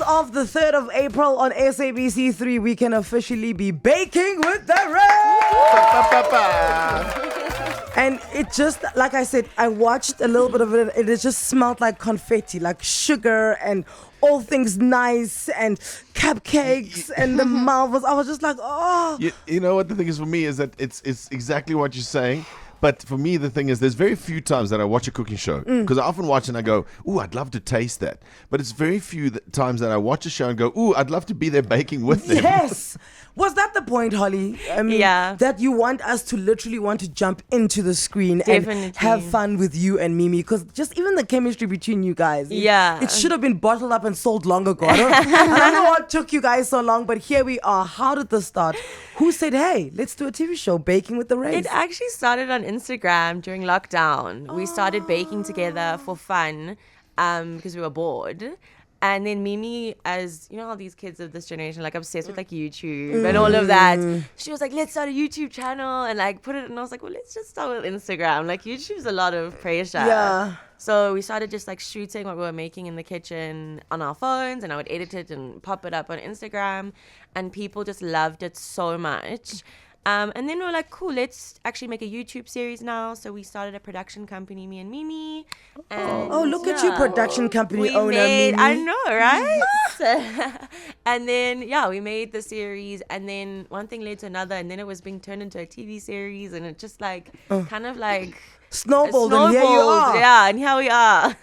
of the 3rd of April on SABC3, we can officially be baking with the Reys. And it just, like I said, I watched a little bit of it. It just smelled like confetti, like sugar and all things nice and cupcakes and the marvels. I was just like, oh. You know what the thing is for me is that it's exactly what you're saying. But for me, the thing is, there's very few times that I watch a cooking show because I often watch and I go, ooh, I'd love to taste that. But it's very few times that I watch a show and go, ooh, I'd love to be there baking with them. Yes. Was that the point, Holly? Yeah. That you want us to literally want to jump into the screen Definitely. and have fun with you and Mimi? Because just even the chemistry between you guys. It should have been bottled up and sold long ago. I don't know what took you guys so long, but here we are. How did this start? Who said, hey, let's do a TV show, Baking with the Reys? It actually started on Instagram during lockdown. We started baking together for fun because we were bored. And then Mimi, as you know how these kids of this generation like obsessed with like YouTube and all of that, she was like, let's start a YouTube channel and like put it. And I was like, well, let's just start with Instagram. Like YouTube's a lot of pressure. Yeah. So we started just like shooting what we were making in the kitchen on our phones, and I would edit it and pop it up on Instagram, and people just loved it so much. And then we were like, cool, let's actually make a YouTube series now. So we started a production company, me and Mimi. And look at you, production company owner, Mimi. Mimi. I know, right? And then, we made the series. And then one thing led to another. And then it was being turned into a TV series. And it just like, kind of like... Snowballed, and here you are. Yeah, and here we are.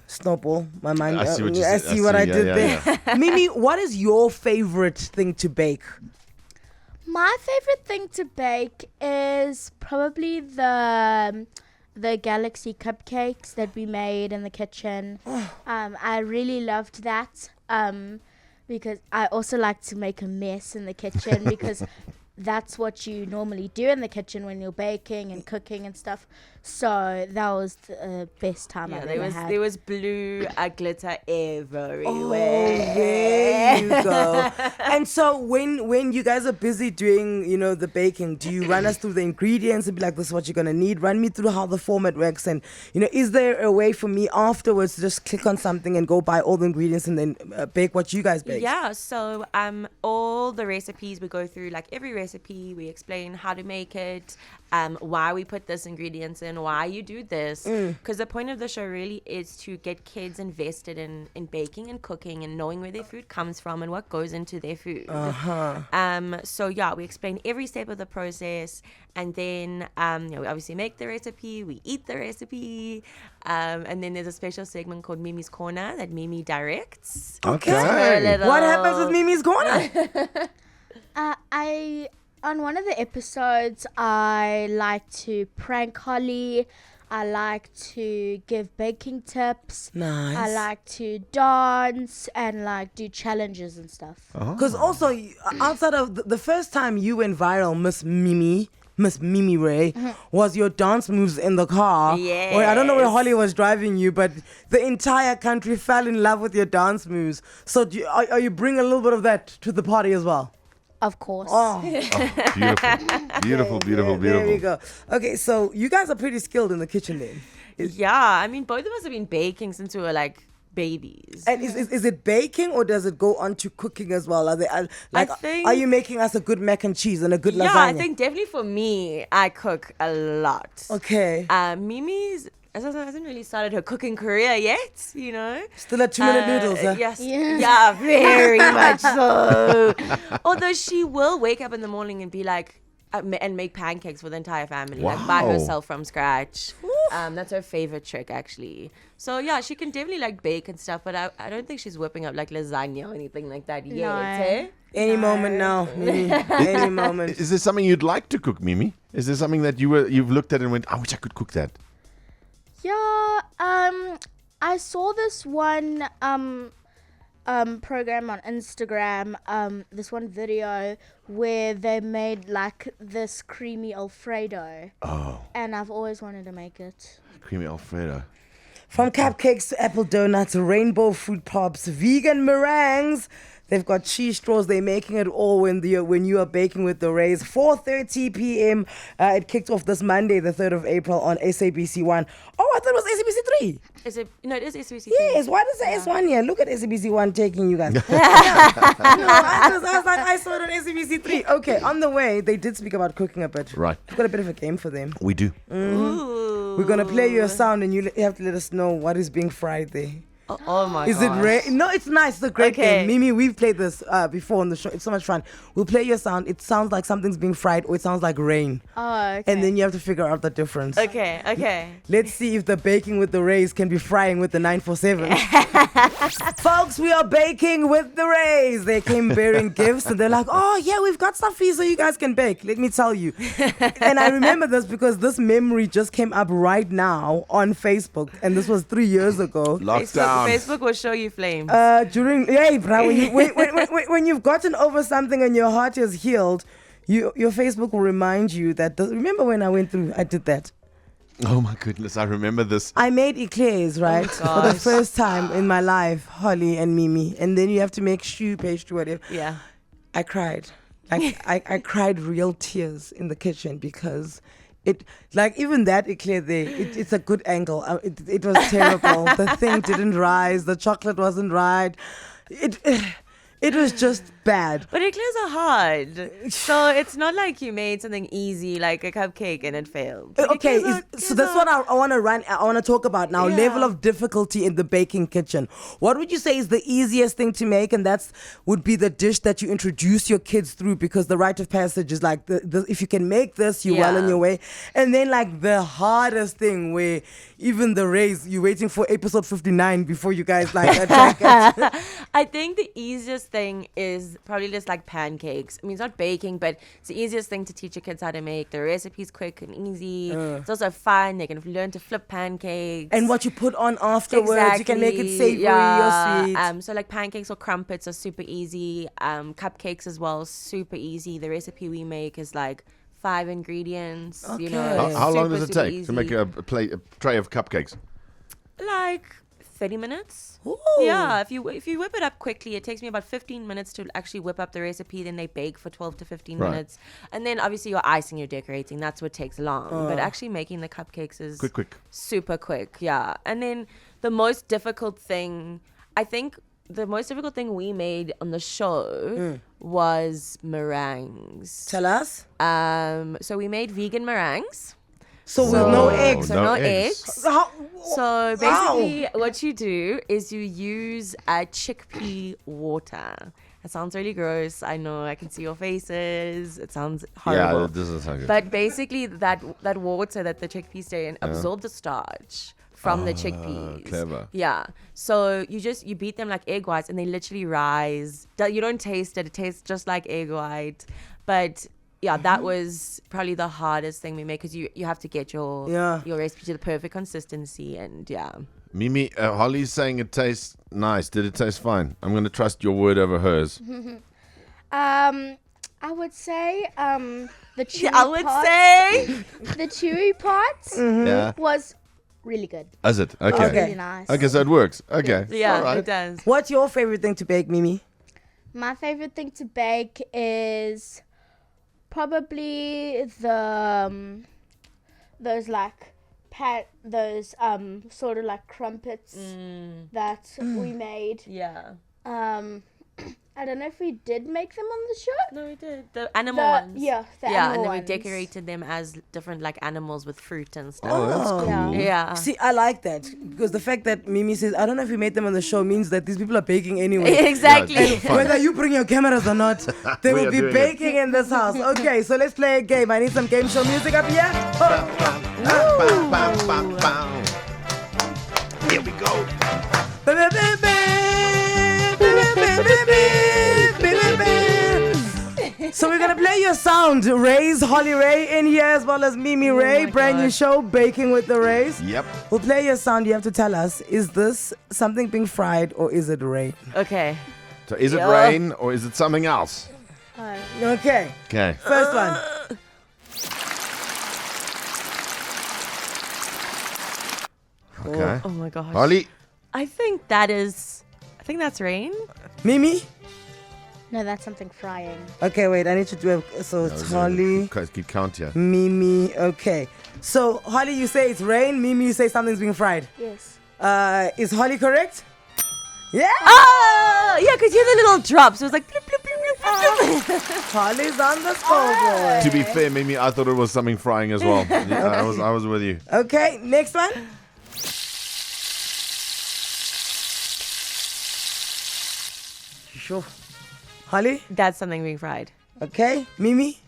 Snowball, my mind. I see what I see what I did there. Yeah. Mimi, what is your favorite thing to bake? My favorite thing to bake is probably the galaxy cupcakes that we made in the kitchen. I really loved that because I also like to make a mess in the kitchen because that's what you normally do in the kitchen when you're baking and cooking and stuff. So that was the best time I've ever had. There was blue glitter everywhere. Oh, there you go. And so when you guys are busy doing, the baking, do you run us through the ingredients and be like, this is what you're going to need? Run me through how the format works. And, is there a way for me afterwards to just click on something and go buy all the ingredients and then bake what you guys bake? Yeah, so all the recipes we go through, like every recipe, we explain how to make it, why we put this ingredients in, why you do this, because the point of the show really is to get kids invested in baking and cooking and knowing where their food comes from and what goes into their food. So we explain every step of the process, and then we obviously make the recipe, we eat the recipe, and then there's a special segment called Mimi's Corner that Mimi directs. Okay. What happens with Mimi's Corner? On one of the episodes, I like to prank Holly. I like to give baking tips. Nice. I like to dance and like do challenges and stuff. Because also, outside of the first time you went viral, Miss Mimi Rey, was your dance moves in the car. Yes. Or I don't know where Holly was driving you, but the entire country fell in love with your dance moves. So are you bringing a little bit of that to the party as well? Of course. Beautiful. There we go. Okay, so you guys are pretty skilled in the kitchen then. I mean, both of us have been baking since we were like babies. And is it baking or does it go on to cooking as well? Are you making us a good mac and cheese and a good lasagna? Yeah, I think definitely for me, I cook a lot. Okay. Mimi's hasn't really started her cooking career yet, Still at 2-minute noodles, huh? Yes. Yeah, very much so. Although she will wake up in the morning and be like, and make pancakes for the entire family, like by herself from scratch. That's her favorite trick, actually. So yeah, she can definitely like bake and stuff, but I don't think she's whipping up like lasagna or anything like that yet. Eh? Any moment now, Mimi. Any moment. Is there something you'd like to cook, Mimi? Is there something that you've looked at and went, I wish I could cook that? Yeah, I saw this one program on Instagram, this one video where they made like this creamy Alfredo. Oh. And I've always wanted to make it. Creamy Alfredo. From cupcakes to apple donuts, rainbow fruit pops, vegan meringues. They've got cheese straws. They're making it all when you are baking with the Reys. 4:30 p.m. It kicked off this Monday, the 3rd of April on SABC 1. Oh, I thought it was SABC 3. Is it? No, it is SBC. Yes, why does it say S1 here? Look at SABC 1 taking you guys. I was like, I saw it on SABC 3. Okay, on the way, they did speak about cooking a bit. Right. We've got a bit of a game for them. We do. Ooh. We're going to play you a sound and you have to let us know what is being fried there. Oh my god. Is it Rey? No, it's nice. It's a great Okay. game. Mimi, we've played this before on the show. It's so much fun. We'll play your sound. It sounds like something's being fried or it sounds like rain. Oh, okay. And then you have to figure out the difference. Okay. Let's see if the baking with the Reys can be frying with the 947. Folks, we are baking with the Reys. They came bearing gifts and they're like, oh, yeah, we've got stuff for you so you guys can bake. Let me tell you. And I remember this because this memory just came up right now on Facebook. And this was 3 years ago. Lockdown. Facebook will show you flames. When you've gotten over something and your heart is healed, your Facebook will remind you that. Remember when I did that. Oh my goodness, I remember this. I made eclairs, right, for the gosh. first time in my life, Holly and Mimi, and then you have to make pastry, whatever. Yeah. I cried, like I cried real tears in the kitchen because. Even that eclair there, it's a good angle. It was terrible. The thing didn't rise. The chocolate wasn't right. It was just bad. But eclairs are hard. So it's not like you made something easy like a cupcake and it failed. Like Okay, eclairs so that's what I want to talk about now. Yeah. Level of difficulty in the baking kitchen. What would you say is the easiest thing to make? And would be the dish that you introduce your kids through, because the rite of passage is like, if you can make this, you're well on Yeah. your way. And then like the hardest thing where even the Reys, you're waiting for episode 59 before you guys like attack it. I think the easiest thing is probably just like pancakes. I mean, it's not baking, but it's the easiest thing to teach your kids how to make. The recipe's quick and easy. It's also fun. They can learn to flip pancakes. And what you put on afterwards, you can make it savory or sweet. So like pancakes or crumpets are super easy. Cupcakes as well, super easy. The recipe we make is like 5 ingredients. You know, Okay. How long does it super take to make easy. a tray of cupcakes? Like 30 minutes. Ooh. Yeah, if you whip it up quickly, it takes me about 15 minutes to actually whip up the recipe. Then they bake for 12 to 15 Right. minutes. And then obviously your icing, your decorating, that's what takes long. But actually making the cupcakes is Quick. super quick. Yeah. And then the most difficult thing, I think the most difficult thing we made on the show was meringues. Tell us. So we made vegan meringues. So with no eggs. So no no eggs. eggs. How- So Wow. basically, what you do is you use chickpea water. It sounds really gross. I know. I can see your faces. It sounds horrible. Yeah, it doesn't sound good. But basically, that water that the chickpeas stay in absorb the starch from the chickpeas. clever. Yeah. So you beat them like egg whites, and they literally rise. You don't taste it. It tastes just like egg white, but. Yeah, that was probably the hardest thing we made, because you have to get your recipe to the perfect consistency, and yeah. Mimi, Holly's saying it tastes nice. Did it taste fine? I'm going to trust your word over hers. I would say the chewy I would part, say the chewy part Yeah. was really good. Is it? Okay. Okay. Really nice. Okay, so it works. Okay. yeah, All right. it does. What's your favorite thing to bake, Mimi? My favorite thing to bake is probably those like sort of like crumpets that we made. Yeah. I don't know if we did make them on the show. No, we did the animal ones. Yeah, the yeah, animal and then ones. we decorated them as different like animals with fruit and stuff. Oh, that's cool. Yeah. Yeah. See, I like that because the fact that Mimi says, I don't know if we made them on the show means that these people are baking anyway. Exactly. Yeah, fun. Whether you bring your cameras or not, they We will are be doing baking in this house. Okay, so let's play a game. I need some game show music up here. Bam, bam, bam, bam. Here we go. So we're gonna play your sound. Reys, Holly Rey in here, as well as Mimi Rey. my Brand new gosh. show, Baking with the Reys. Yep. We'll play your sound. You have to tell us, is this something being fried or is it rain? Okay. So is it Yeah. rain or is it something else? Okay, Okay. first one. Okay. Oh my gosh. Holly. I think that's rain. Mimi? No, that's something frying. Okay, wait. I need to do it. So it's Holly, Keep count here. Mimi. Okay. So Holly, you say it's rain. Mimi, you say something's being fried. Yes. Is Holly correct? Yeah. Oh, yeah, because you hear the little drops. It was like bloop, bloop, bloop, bloop, bloop. Holly's on the scoreboard. To be fair, Mimi, I thought it was something frying as well. Yeah, I was with you. Okay, next one. Sure. Holly? That's something being fried. Okay. Mimi?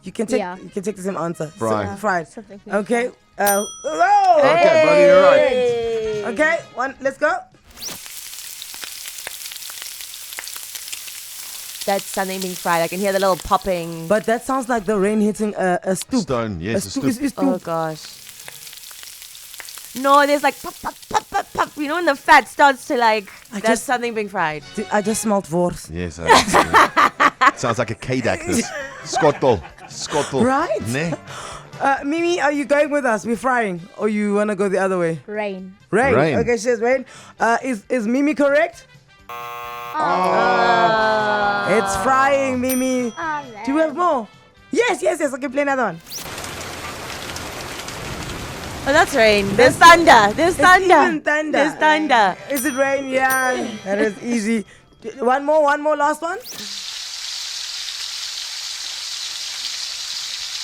You can take Yeah. the same answer. Fried. So, fried. Something being Okay. fried. Oh! Okay, buddy, you're right. Okay, let's go. That's something being fried. I can hear the little popping. But that sounds like the rain hitting a stoop. Stone, yes, a stoop. It's Oh stoop. gosh. No, there's like pop, pop, pop, pop, pop. You know when the fat starts to like, that's just- something being fried. I just smelled wors. Yes, sounds like a K-Dak, this. Skottel. Right? Ne? Mimi, are you going with us? We're frying. Or you want to go the other way? Rain. Rain. Rain. Okay, she says rain. Is Mimi correct? It's frying, Mimi. Do we have more? Yes. I can play another one. Oh, that's rain. There's thunder. There's thunder. Even thunder. There's thunder. Is it rain? Yeah. That is easy. One more, last one.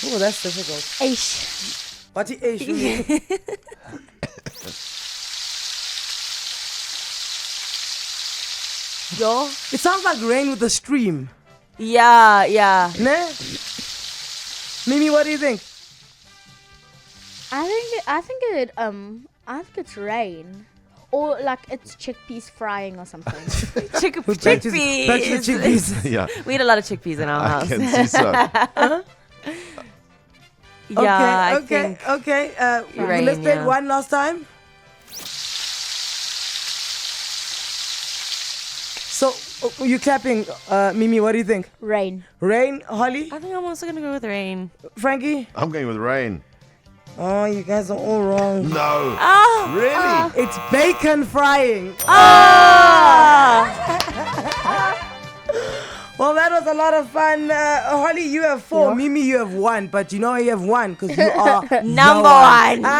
Oh, that's difficult. Aish. What is Mimi? Yo. It sounds like rain with a stream. Yeah, yeah. Ne? Mimi, what do you think? I think it's rain. Or like it's chickpeas frying or something. Back to the Chickpeas. chickpeas. Yeah, We had a lot of chickpeas in our I house. can see so. Yeah, I think. Okay. Rain, Let's play it yeah. one last time. So, you clapping, Mimi? What do you think? Rain. Rain, Holly, I think I'm also gonna go with rain. Frankie? I'm going with rain. Oh, you guys are all wrong. No. Oh, Really? It's bacon frying. Well, that was a lot of fun. Holly, you have 4. Yeah. Mimi, you have 1. But you know you have 1 because you are number one. one.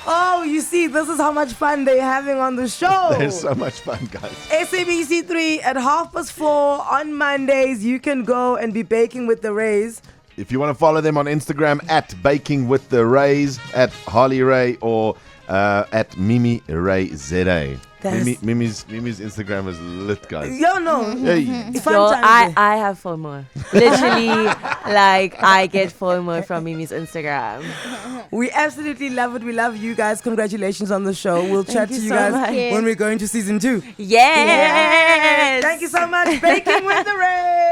Oh, you see, this is how much fun they're having on the show. There's so much fun, guys. SABC 3 at 4:30 on Mondays. You can go and be baking with the Reys. If you want to follow them on Instagram at Baking with the Reys, at Holly Rey, or at Mimi Rey ZA. Mimi's Instagram is lit, guys. Yo, no. Hey. It's fun Yo, times there. I have FOMO. Literally, like I get FOMO from Mimi's Instagram. We absolutely love it. We love you guys. Congratulations on the show. We'll chat to you you so guys much. when we're going to season 2. Yes. Thank you so much. Baking with the Reys.